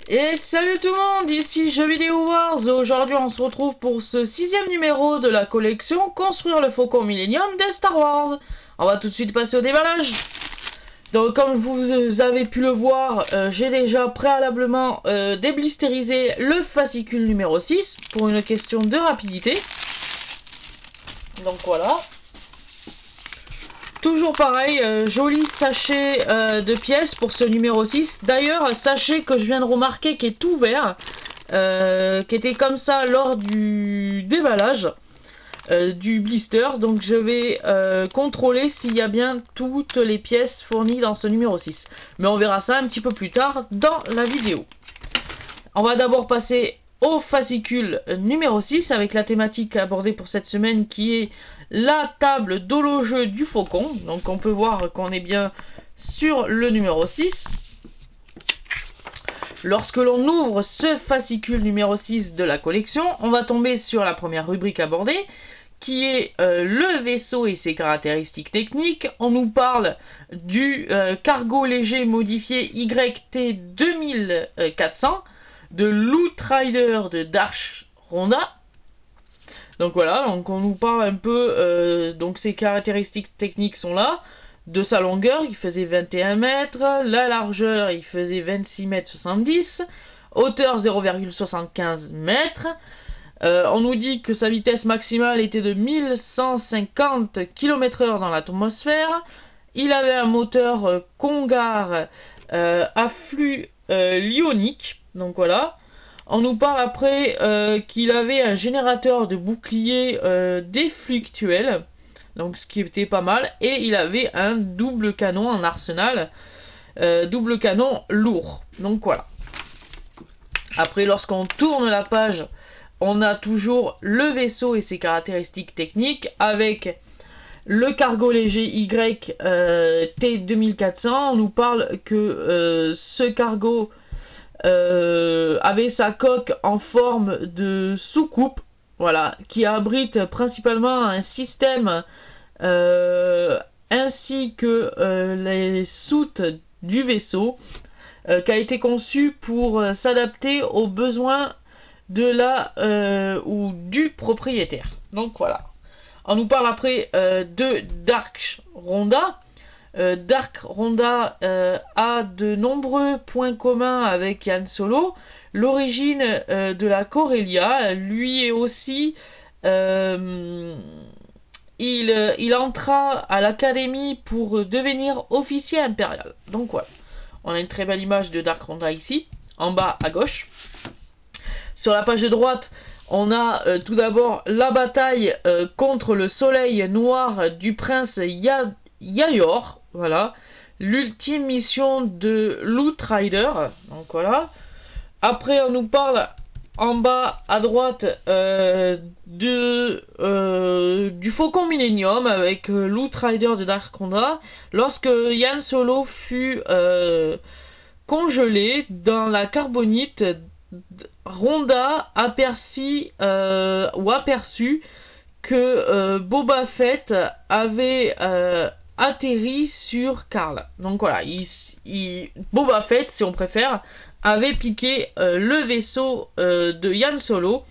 Et salut tout le monde, ici Jeux Vidéo Wars. Aujourd'hui on se retrouve pour ce 6e numéro de la collection Construire le Faucon Millenium de Star Wars. On va tout de suite passer au déballage. Donc comme vous avez pu le voir, j'ai déjà préalablement déblistérisé le fascicule numéro 6 pour une question de rapidité. Donc voilà. Toujours pareil, joli sachet de pièces pour ce numéro 6. D'ailleurs, sachet que je viens de remarquer qui est ouvert, qui était comme ça lors du déballage du blister. Donc je vais contrôler s'il y a bien toutes les pièces fournies dans ce numéro 6. Mais on verra ça un petit peu plus tard dans la vidéo. On va d'abord passer au fascicule numéro 6 avec la thématique abordée pour cette semaine qui est la table d'horloge du faucon. Donc on peut voir qu'on est bien sur le numéro 6. Lorsque l'on ouvre ce fascicule numéro 6 de la collection, on va tomber sur la première rubrique abordée qui est le vaisseau et ses caractéristiques techniques. On nous parle du cargo léger modifié YT 2400 de l'Outrider de Dark Ronda. Donc voilà, donc on nous parle un peu, donc ses caractéristiques techniques sont là, de sa longueur, il faisait 21 mètres, la largeur, il faisait 26 mètres 70, hauteur 0,75 mètres, on nous dit que sa vitesse maximale était de 1150 km/h dans l'atmosphère, il avait un moteur Congar à flux ionique, donc voilà. On nous parle après qu'il avait un générateur de bouclier défluctuel, donc ce qui était pas mal, et il avait un double canon en arsenal, double canon lourd, donc voilà. Après, lorsqu'on tourne la page, on a toujours le vaisseau et ses caractéristiques techniques, avec le cargo léger YT 2400, on nous parle que ce cargo avait sa coque en forme de soucoupe, voilà, qui abrite principalement un système ainsi que les soutes du vaisseau, qui a été conçu pour s'adapter aux besoins de la ou du propriétaire. Donc voilà. On nous parle après de Dark Ronda. Dark Ronda a de nombreux points communs avec Han Solo. L'origine de la Corellia, lui est aussi il entra à l'académie pour devenir officier impérial. Donc voilà, on a une très belle image de Dark Ronda ici, en bas à gauche. Sur la page de droite, on a tout d'abord la bataille contre le soleil noir du prince Yayor. Voilà, l'ultime mission de l'Outrider. Donc voilà. Après, on nous parle en bas à droite du Faucon Millenium avec l'Outrider de Dark Ronda. Lorsque Han Solo fut congelé dans la carbonite, Ronda aperçut que Boba Fett avait atterri sur Carl. Donc voilà, Boba Fett, si on préfère, avait piqué le vaisseau de Han Solo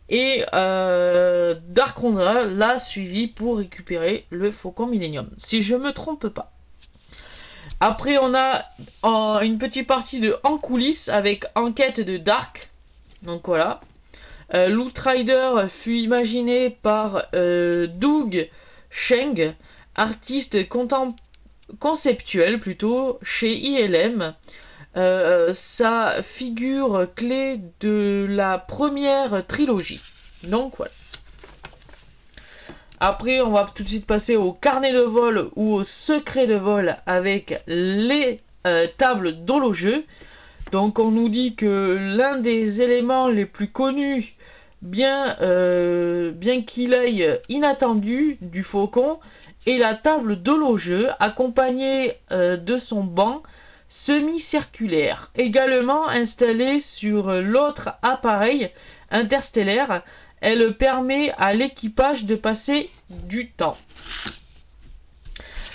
et Dark Ronda l'a suivi pour récupérer le Faucon Millenium, si je me trompe pas. Après, on a une petite partie de en coulisses avec enquête de Dark. Donc voilà. L'Outrider fut imaginé par Doug Cheng, artiste conceptuel plutôt chez ILM. Sa figure clé de la première trilogie. Donc voilà. Après, on va tout de suite passer au carnet de vol ou au secret de vol avec les tables d'horloge. Donc on nous dit que l'un des éléments les plus connus, bien qu'il aille inattendu, du faucon, est la table d'horloge accompagnée de son banc semi-circulaire, également installée sur l'autre appareil interstellaire. Elle permet à l'équipage de passer du temps.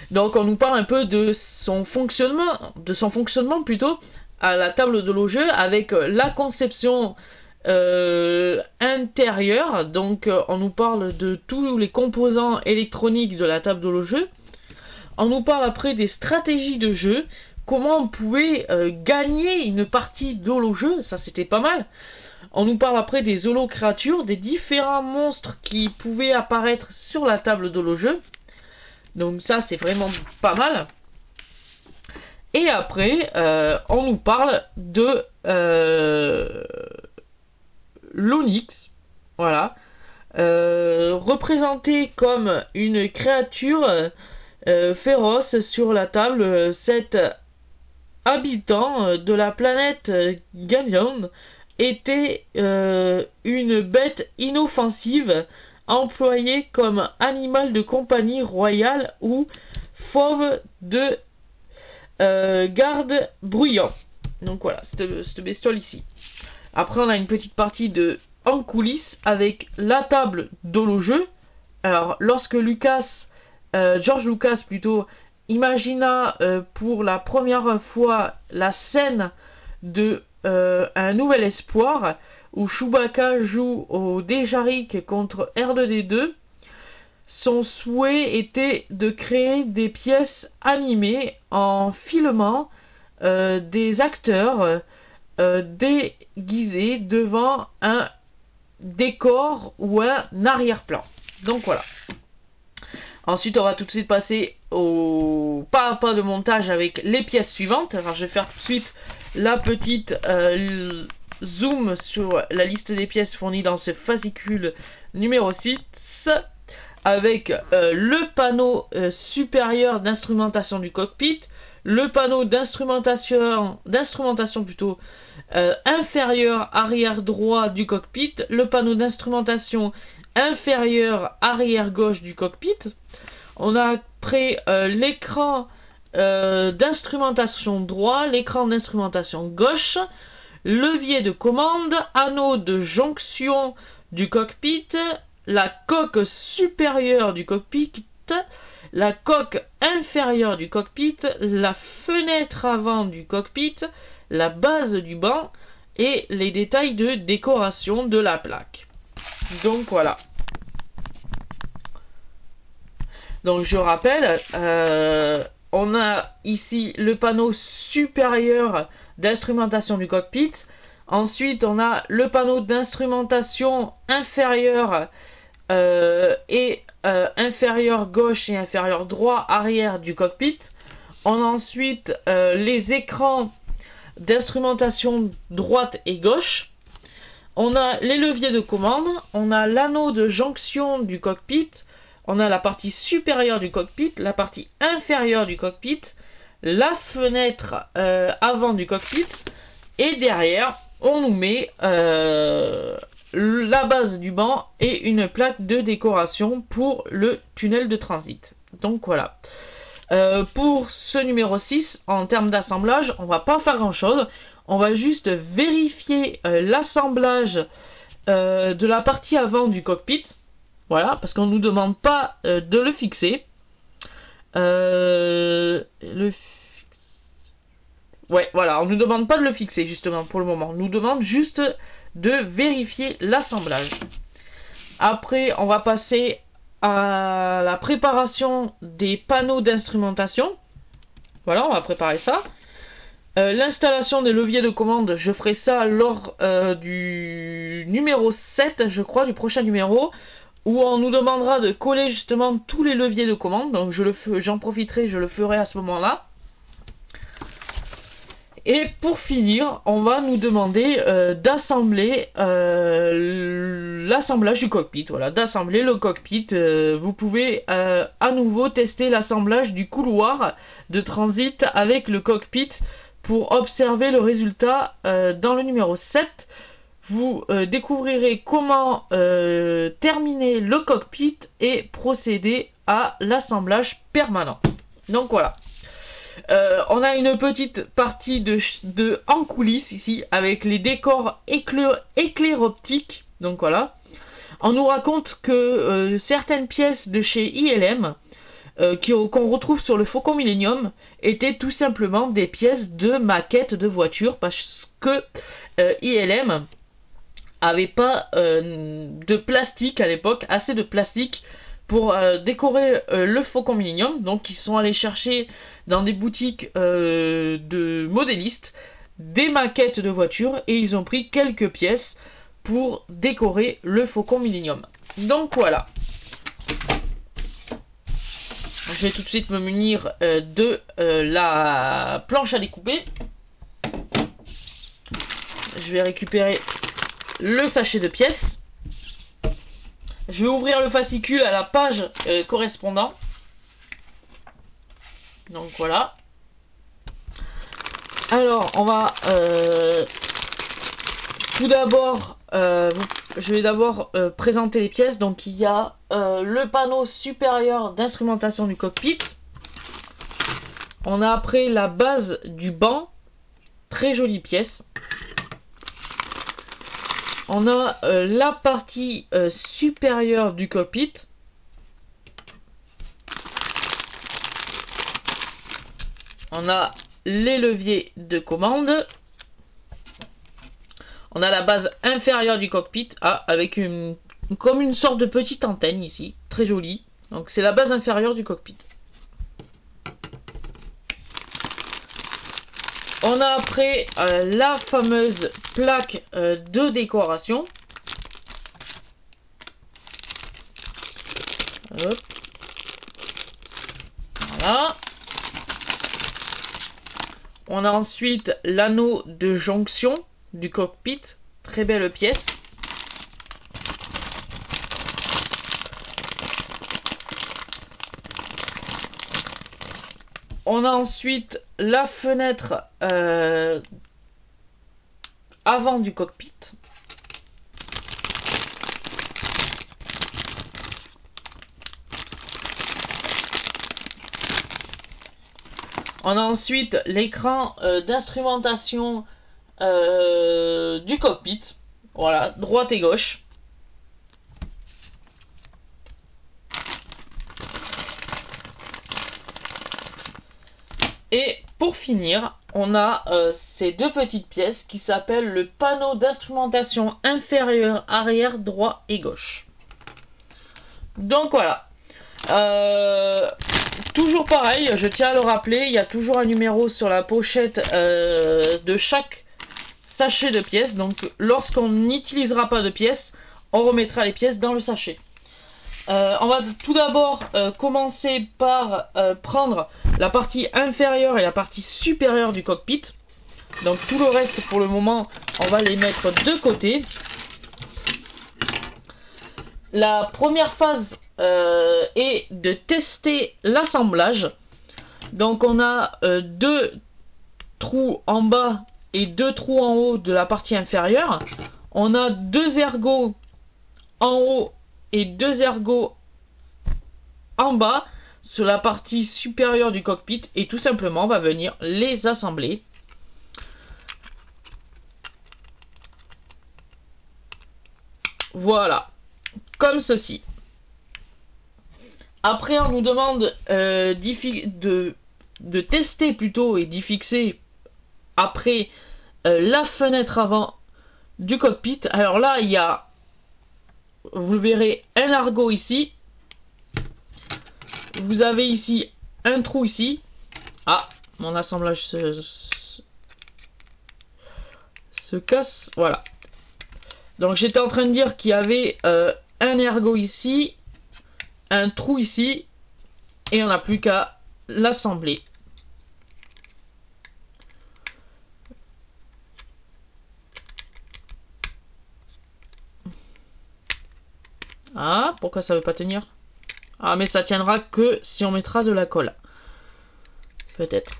Donc on nous parle un peu de son fonctionnement plutôt, à la table de l'eau-jeu avec la conception intérieure. Donc on nous parle de tous les composants électroniques de la table de l'eau-jeu. On nous parle après des stratégies de jeu, comment on pouvait gagner une partie de l'eau-jeu, ça c'était pas mal. On nous parle après des holo-créatures, des différents monstres qui pouvaient apparaître sur la table de l'eau-jeu. Donc ça c'est vraiment pas mal. Et après on nous parle de l'Onyx, voilà, représenté comme une créature féroce sur la table. Cet habitant de la planète Gallion était une bête inoffensive employée comme animal de compagnie royale ou fauve de garde bruyant. Donc voilà, cette bestiole ici. Après on a une petite partie de en coulisses avec la table de l'eau-jeu. Alors lorsque George Lucas plutôt, imagina pour la première fois la scène de Un Nouvel Espoir où Chewbacca joue au Dejarik contre R2D2, son souhait était de créer des pièces animées en filmant des acteurs déguisés devant un décor ou un arrière-plan. Donc voilà. Ensuite, on va tout de suite passer au pas à pas de montage avec les pièces suivantes. Alors, je vais faire tout de suite la petite zoom sur la liste des pièces fournies dans ce fascicule numéro 6 avec le panneau supérieur d'instrumentation du cockpit, le panneau d'instrumentation plutôt inférieur arrière droit du cockpit, le panneau d'instrumentation inférieur arrière gauche du cockpit. On a après l'écran d'instrumentation droit, l'écran d'instrumentation gauche, levier de commande, anneau de jonction du cockpit, la coque supérieure du cockpit, la coque inférieure du cockpit, la fenêtre avant du cockpit, la base du banc et les détails de décoration de la plaque. Donc voilà. Donc je rappelle, on a ici le panneau supérieur d'instrumentation du cockpit. Ensuite on a le panneau d'instrumentation inférieur inférieur gauche et inférieur droit arrière du cockpit. On a ensuite les écrans d'instrumentation droite et gauche. On a les leviers de commande, on a l'anneau de jonction du cockpit, on a la partie supérieure du cockpit, la partie inférieure du cockpit, la fenêtre avant du cockpit, et derrière on nous met la base du banc et une plaque de décoration pour le tunnel de transit. Donc voilà. Pour ce numéro 6, en termes d'assemblage, on va pas faire grand chose. On va juste vérifier l'assemblage de la partie avant du cockpit. Voilà, parce qu'on ne nous demande pas de le fixer. Ouais, voilà, on ne nous demande pas de le fixer justement pour le moment. On nous demande juste de vérifier l'assemblage. Après, on va passer à la préparation des panneaux d'instrumentation. Voilà, on va préparer ça. L'installation des leviers de commande, je ferai ça lors du numéro 7, je crois, du prochain numéro, où on nous demandera de coller justement tous les leviers de commande. Donc j'en profiterai, je le ferai à ce moment-là. Et pour finir, on va nous demander d'assembler l'assemblage du cockpit. Voilà, d'assembler le cockpit. Vous pouvez à nouveau tester l'assemblage du couloir de transit avec le cockpit pour observer le résultat dans le numéro 7. Vous découvrirez comment terminer le cockpit et procéder à l'assemblage permanent. Donc voilà. On a une petite partie de en coulisses ici avec les décors éclair-optiques. Donc voilà. On nous raconte que certaines pièces de chez ILM qu'on retrouve sur le Faucon Millenium étaient tout simplement des pièces de maquettes de voitures, parce que ILM avait pas de plastique à l'époque, assez de plastique pour décorer le Faucon Millenium. Donc ils sont allés chercher dans des boutiques de modélistes des maquettes de voitures et ils ont pris quelques pièces pour décorer le Faucon Millenium. Donc voilà. Je vais tout de suite me munir de la planche à découper. Je vais récupérer le sachet de pièces. Je vais ouvrir le fascicule à la page correspondant. Donc voilà. Alors on va tout d'abord, je vais d'abord présenter les pièces. Donc il y a le panneau supérieur d'instrumentation du cockpit. On a après la base du banc, très jolie pièce. On a la partie supérieure du cockpit. On a les leviers de commande. On a la base inférieure du cockpit, avec comme une sorte de petite antenne ici, très jolie. Donc c'est la base inférieure du cockpit. On a après la fameuse plaque de décoration. Hop. Voilà. On a ensuite l'anneau de jonction du cockpit, très belle pièce. On a ensuite la fenêtre avant du cockpit. On a ensuite l'écran d'instrumentation du cockpit. Voilà, droite et gauche. Et pour finir, on a ces deux petites pièces qui s'appellent le panneau d'instrumentation inférieur, arrière, droit et gauche. Donc voilà. Toujours pareil, je tiens à le rappeler, il y a toujours un numéro sur la pochette de chaque sachet de pièces. Donc lorsqu'on n'utilisera pas de pièces, on remettra les pièces dans le sachet. On va tout d'abord commencer par prendre la partie inférieure et la partie supérieure du cockpit. Donc tout le reste pour le moment, on va les mettre de côté. La première phase est de tester l'assemblage. Donc on a deux trous en bas et deux trous en haut de la partie inférieure. On a deux ergots en haut et deux ergots en bas sur la partie supérieure du cockpit, et tout simplement on va venir les assembler. Voilà, comme ceci. Après on nous demande de tester plutôt et d'y fixer après la fenêtre avant du cockpit. Alors là il y a, vous le verrez, un ergot ici. Vous avez ici un trou ici. Ah, mon assemblage se casse. Voilà. Donc j'étais en train de dire qu'il y avait un ergot ici, un trou ici, et on n'a plus qu'à l'assembler. Ah, pourquoi ça veut pas tenir? Ah, mais ça tiendra que si on mettra de la colle. Peut-être.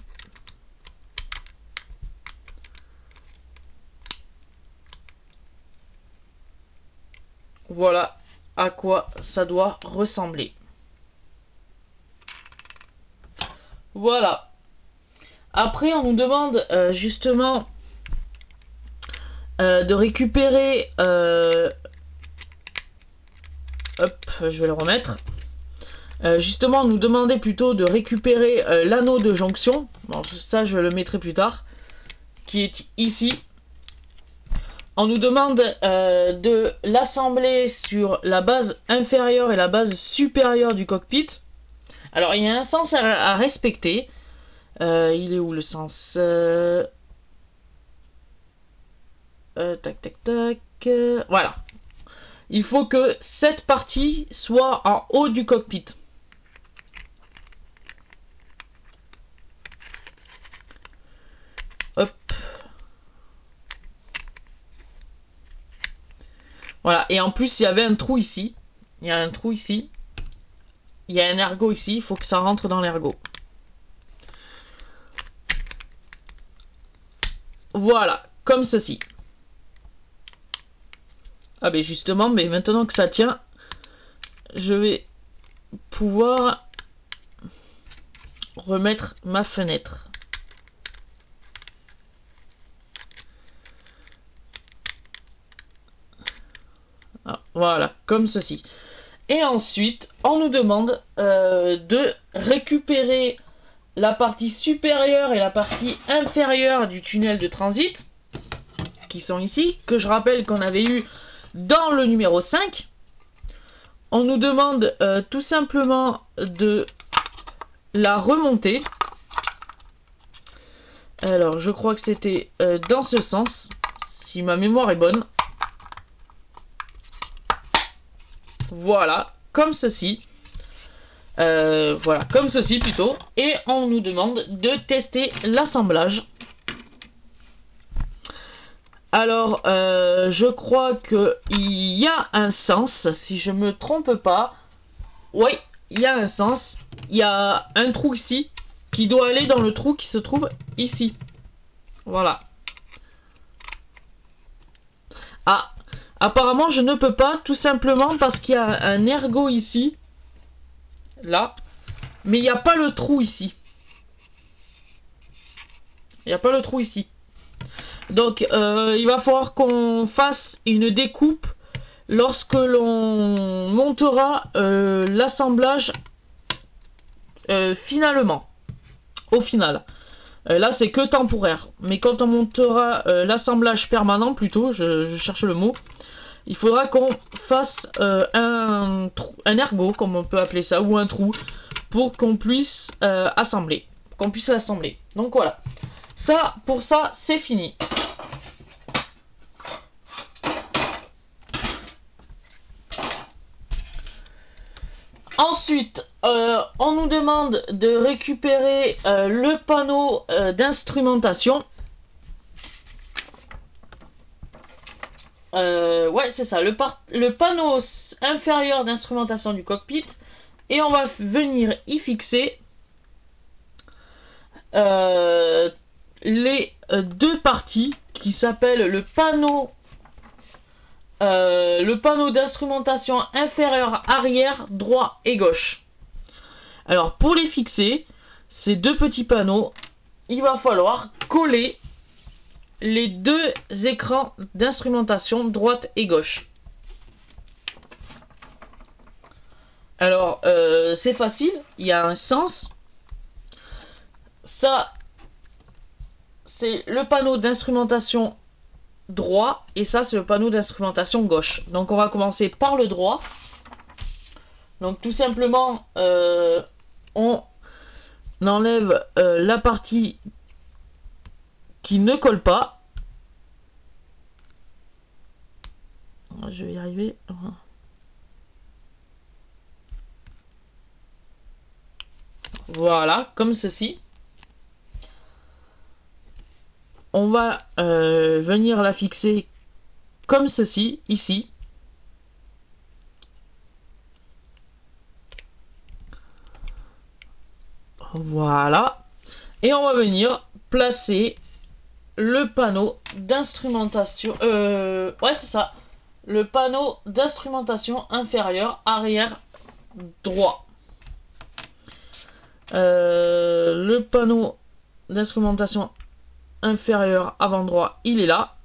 Voilà à quoi ça doit ressembler. Voilà. Après, on nous demande justement de récupérer... hop, je vais le remettre. justement on nous demandait plutôt de récupérer l'anneau de jonction. Bon, ça je le mettrai plus tard, qui est ici. On nous demande de l'assembler sur la base inférieure et la base supérieure du cockpit. Alors il y a un sens à respecter. Il est où le sens tac tac tac. Voilà. Il faut que cette partie soit en haut du cockpit. Hop. Voilà. Et en plus, il y avait un trou ici. Il y a un trou ici. Il y a un ergot ici. Il faut que ça rentre dans l'ergot. Voilà. Comme ceci. Ah ben justement, mais maintenant que ça tient, je vais pouvoir remettre ma fenêtre. Ah, voilà, comme ceci. Et ensuite, on nous demande de récupérer la partie supérieure et la partie inférieure du tunnel de transit, qui sont ici, que je rappelle qu'on avait eu dans le numéro 5. On nous demande tout simplement de la remonter. Alors, je crois que c'était dans ce sens, si ma mémoire est bonne. Voilà, comme ceci. Voilà, comme ceci plutôt. Et on nous demande de tester l'assemblage. Alors, je crois qu'il y a un sens, si je me trompe pas. Oui, il y a un sens. Il y a un trou ici qui doit aller dans le trou qui se trouve ici. Voilà. Ah, apparemment je ne peux pas, tout simplement parce qu'il y a un ergot ici. Là. Mais il n'y a pas le trou ici. Il n'y a pas le trou ici. Donc il va falloir qu'on fasse une découpe lorsque l'on montera l'assemblage finalement. Au final. Là c'est que temporaire. Mais quand on montera l'assemblage permanent plutôt, je cherche le mot, il faudra qu'on fasse un ergot, comme on peut appeler ça, ou un trou, pour qu'on puisse assembler. Qu'on puisse l'assembler. Donc voilà. Ça, pour ça, c'est fini. Ensuite, on nous demande de récupérer le panneau d'instrumentation. Ouais, c'est ça, le panneau inférieur d'instrumentation du cockpit. Et on va venir y fixer les deux parties qui s'appellent le panneau d'instrumentation inférieur, arrière, droit et gauche. Alors pour les fixer, ces deux petits panneaux, il va falloir coller les deux écrans d'instrumentation droite et gauche. Alors c'est facile, il y a un sens. Ça, c'est le panneau d'instrumentation droit et ça c'est le panneau d'instrumentation gauche. Donc on va commencer par le droit. Donc tout simplement on enlève la partie qui ne colle pas. Je vais y arriver. Voilà, comme ceci. On va venir la fixer comme ceci, ici. Voilà. Et on va venir placer le panneau d'instrumentation. Ouais, c'est ça. Le panneau d'instrumentation inférieur, arrière, droit. Le panneau d'instrumentation inférieur, avant droit, il est là.